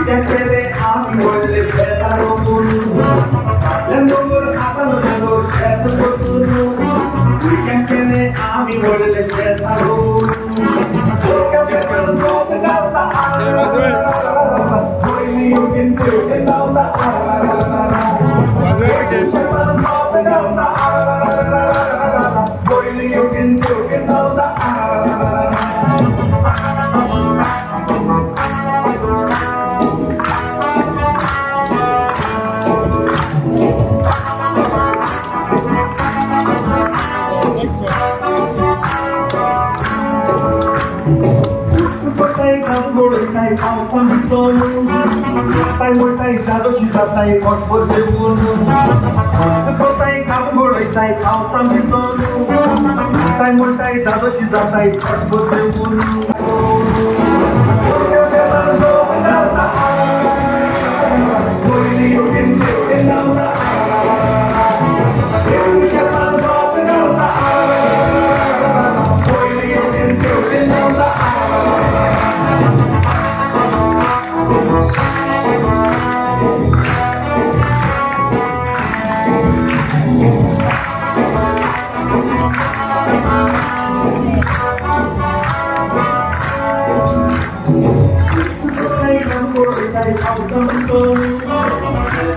Siempre amigo le pesa lo duro. Lendo por hasta no lendo pesa lo duro. Siempre amigo le pesa lo duro. Porque siempre no te da la hoy you can do it now la hoy you can do it now la tay ao con tôi tay môi tay ra đôi chỉ ra tay còn một điều buồn có tay khám môi tay ao tâm tôi tay môi tay ra đôi chỉ ra tay còn một điều buồn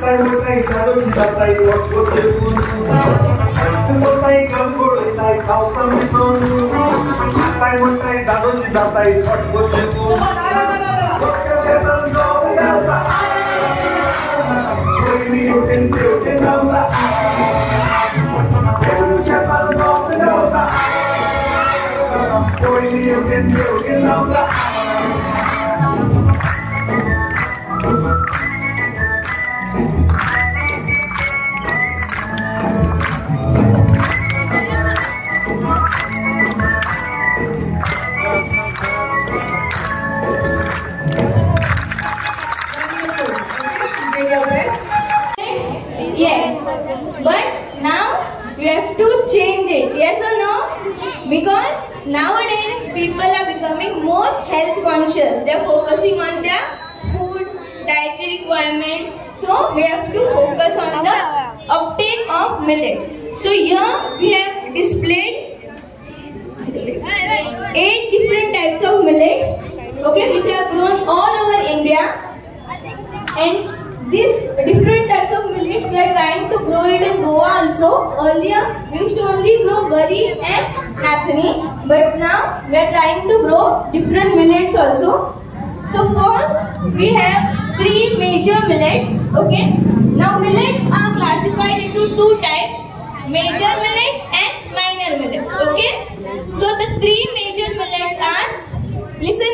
tay môi tay ra đôi chỉ ra tay còn một điều buồn có tay khám môi tay ao tâm tôi tay môi tay ra đôi chỉ ra tay còn một điều buồn you can do it now la you can do it now la Yes, but now you have to change it. Yes or no? Because nowadays people are becoming more health conscious. They are focusing on their food, dietary requirement. So we have to focus on the uptake of millets. So here we have displayed 8 different types of millets, okay, which are grown all over India. And these different types of millets, we are trying to grow it in Goa also. Earlier, we used to only grow bari and natsini, but now we are trying to grow different millets also. So first, we have 3 major millets. Okay. Now millets are classified into 2 types: major millets and minor millets. Okay. So the 3 major millets are. Listen.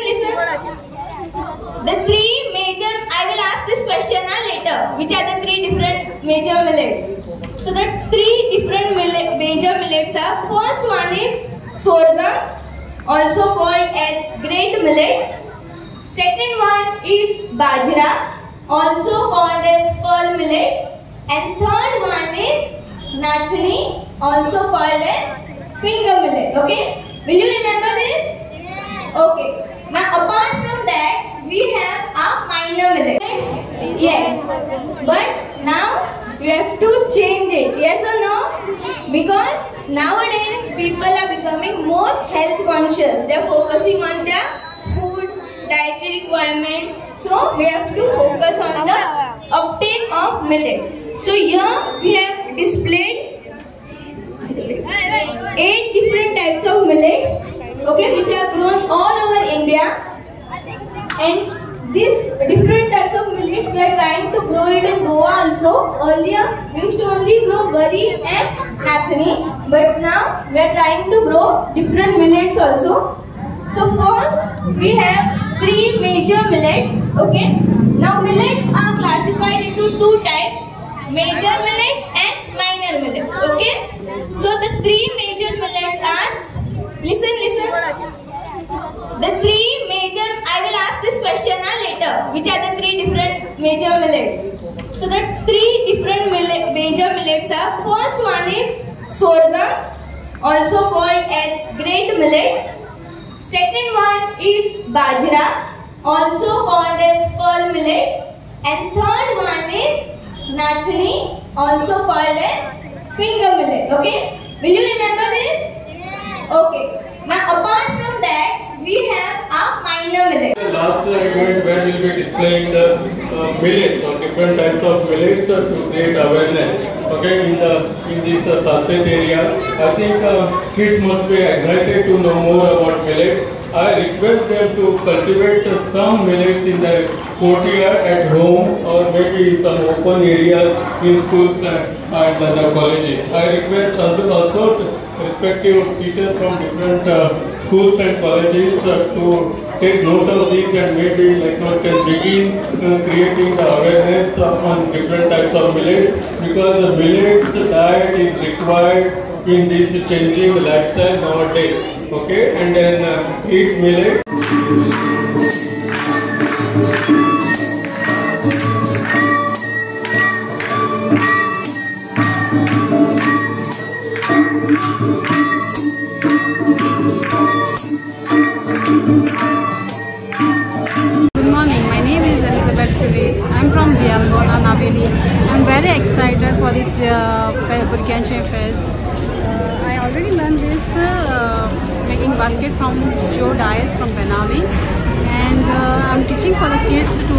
The 3 major, I will ask this question later. Which are the 3 different major millets? So the 3 different major millets are, first one is sorghum, also called as great millet. Second one is bajra, also called as pearl millet. And third one is natsini, also called as finger millet. Okay? Will you remember this? Okay. Now apart from that, we have a minor millet. Yes, but now you have to change it. Yes or no? Because nowadays people are becoming more health conscious. They are focusing on their food, dietary requirement. So we have to focus on the uptake of millets. So here we have displayed 8 different types of millets, okay, which are grown all over India. And these different types of millets, we are trying to grow it in Goa also. Earlier, we used to only grow bari and natsini, but now we are trying to grow different millets also. So first, we have 3 major millets. Okay. Now millets are classified into 2 types: major millets and minor millets. Okay. So the 3 major millets are. Listen. The 3 major, I will ask this question later. Which are the 3 different major millets? So the 3 different major millets are, first one is sorghum, also called as great millet. Second one is bajra, also called as pearl millet, and third one is Natsini, also called as finger millet. Okay, will you remember this? Okay. Now apart from that, we have a minor millet. The last event where we'll be displaying the millets or different types of millets to create awareness. Okay, in this sunset area, I think kids must be excited to know more about millets. I request them to cultivate some millets in their courtyard at home or maybe in some open areas in schools and the colleges. I request also respective teachers from different schools and colleges to take note of these and maybe can begin creating the awareness on different types of millets, because the millets diet is required in this changing lifestyle nowadays. Okay, and then eat millet. Good morning, my name is Elizabeth Perez. I'm from Dialgona, Naveli. I'm very excited for this Burkianche Fest. I already learned this making basket from Joe Dias from Benali, and I'm teaching for the kids to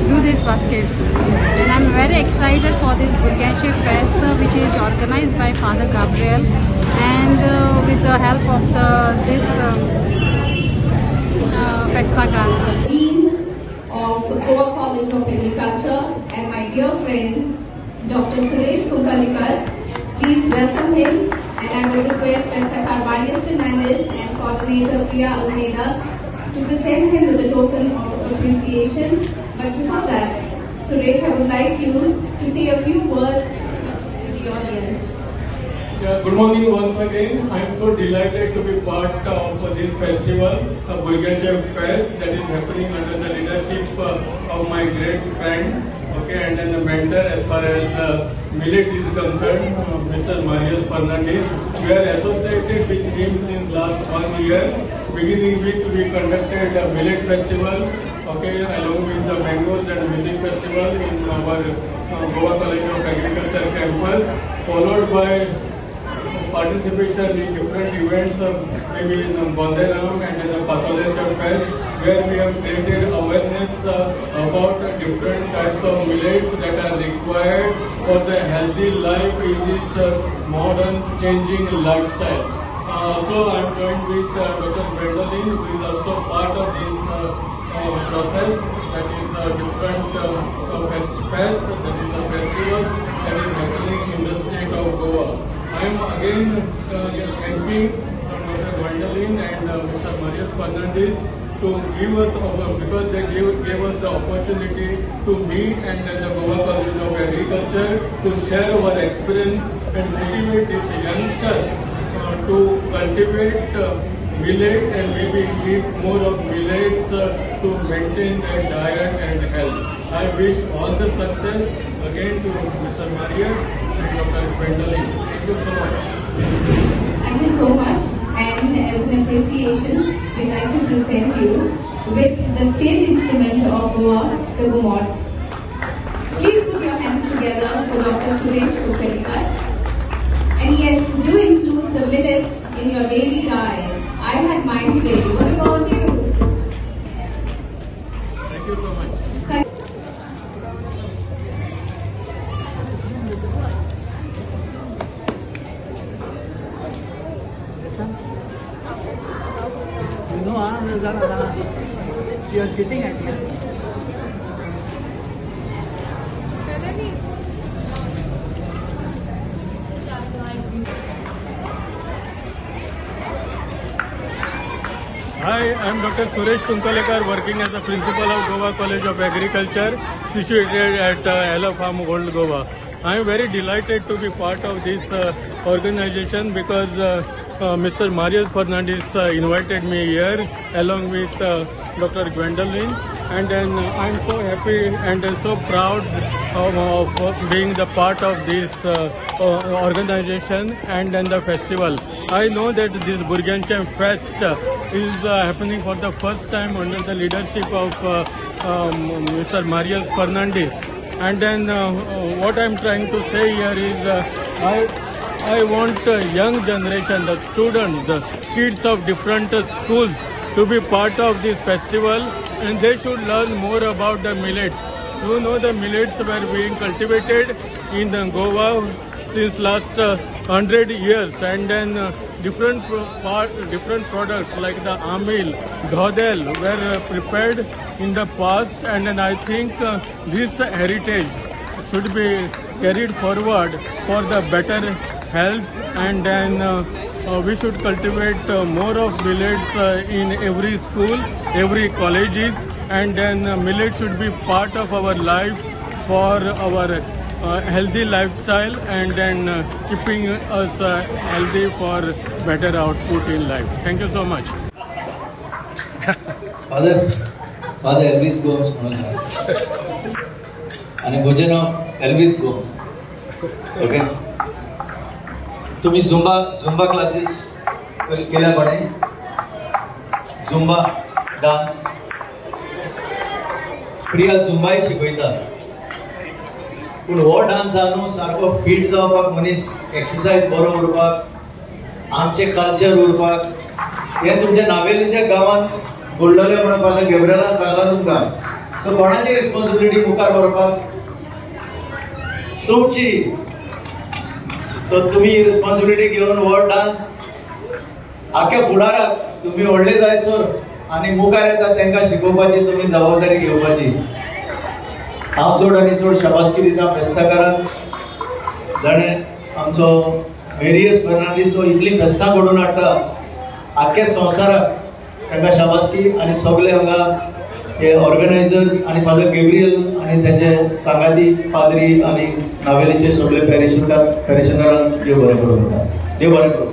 do these baskets. And I'm very excited for this Burkianche Fest, which is organized by Father Gabriel, and with the help of this Festagan. Dean of Goa College of Agriculture and my dear friend Dr. Suresh Tunkalikar. Please welcome him, and I would request Festacar Varias Fernandez and Coordinator Priya Almeida to present him with a token of appreciation. But before that, Suresh, I would like you to say a few words to the audience. Yeah, good morning once again. I am so delighted to be part of this festival, Burkianche Fest, that is happening under the leadership of my great friend, okay, and then the mentor as far as millet is concerned, Mr. Marius Fernandez. We are associated with him since last 1 year. Beginning with, we conducted a millet festival, okay, along with the mangoes and music festival in our Goa College of Agriculture campus, followed by participation in different events, maybe in Bonderam and in the Pathology Fest, where we have created awareness about different types of millets that are required for the healthy life in this modern changing lifestyle. Also, I am joined with Dr. Gwendolyn, who is also part of this process, that is different fest, that is the festivals that is happening in the state of Goa. I am again thanking Dr. Gwendolyn and Mr. Marius Fernandez to give us, because they gave us the opportunity to meet and the Goa College of Agriculture to share our experience and motivate these youngsters to cultivate millet and maybe eat more of millets to maintain their diet and health. I wish all the success again to Mr. Marius and Dr. Gwendolyn. Thank you so much. Thank you so much. And as an appreciation, we'd like to present you with the state instrument of Goa, the Gumod. Please put your hands together for Dr. Suresh Tunkalikar. And yes, do include the millets in your daily diet. I had mine today. What about you? Thank you so much. You are sitting at here. Hi, I am Dr. Suresh Tunkalikar, working as a principal of Goa College of Agriculture, situated at Ella Farm, Old Goa. I am very delighted to be part of this organization because Mr. Marius Fernandez invited me here along with Dr. Gwendolyn, and then I'm so happy and so proud of being the part of this organization and then the festival. I know that this Burgenchaim Fest is happening for the first time under the leadership of Mr. Marius Fernandez. And then what I'm trying to say here is I want young generation, the students, the kids of different schools to be part of this festival, and they should learn more about the millets. You know, the millets were being cultivated in Goa since last 100 years, and then different products like the amil, dhodel were prepared in the past, and then I think this heritage should be carried forward for the better health, and then we should cultivate more of millets in every school, every colleges, and then millet should be part of our life for our healthy lifestyle, and then keeping us healthy for better output in life. Thank you so much. Father Elvis Gomes and म्हजें नाव Elvis Gomes. Okay. तुम्ही Zumba classes केल्या कोणे? Zumba dance प्रिया झुंबाय शिकयता, पूण हो dance हा न्हू सारको फिट जावपाक, मनीस एक्सरसाइज बरो उरपाक, आमचे कल्चर उरपाक, हे तुमच्या नावेलीच्या गांवांत घडलेले म्हणून फादर गेब्रियलान सांगला तुमकां. सो कोणाची रिस्पॉन्सिबिलिटी मुखार व्हरपाक? तुमची. सो तुम्ही रिस्पॉन्सिबिलिटी घेवन हो डान्स आख्या फुडाराक तुम्ही व्हडले जायसर आनी मुखार येतात तांकां शिकोवपाची तुम्ही जबाबदारी घेवपाची. हांव चड आनी चड शाबासकी दिता फेस्ताकारांक, जाणें आमचो मेरियस फर्नांडीस हो इतली फेस्तां घडोवन हाडटा आख्या संवसाराक, तांकां शाबासकी. आनी सगळे हांगा हे ऑर्गनायझर्स आनी फादर गेब्रियल आनी ताचे सांगाती पाद्री आनी नावेलीचे सगळे पॅरिशनरांक देव बरें करूं. देव बरें करूं.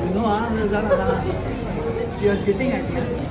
You know, you are sitting at here.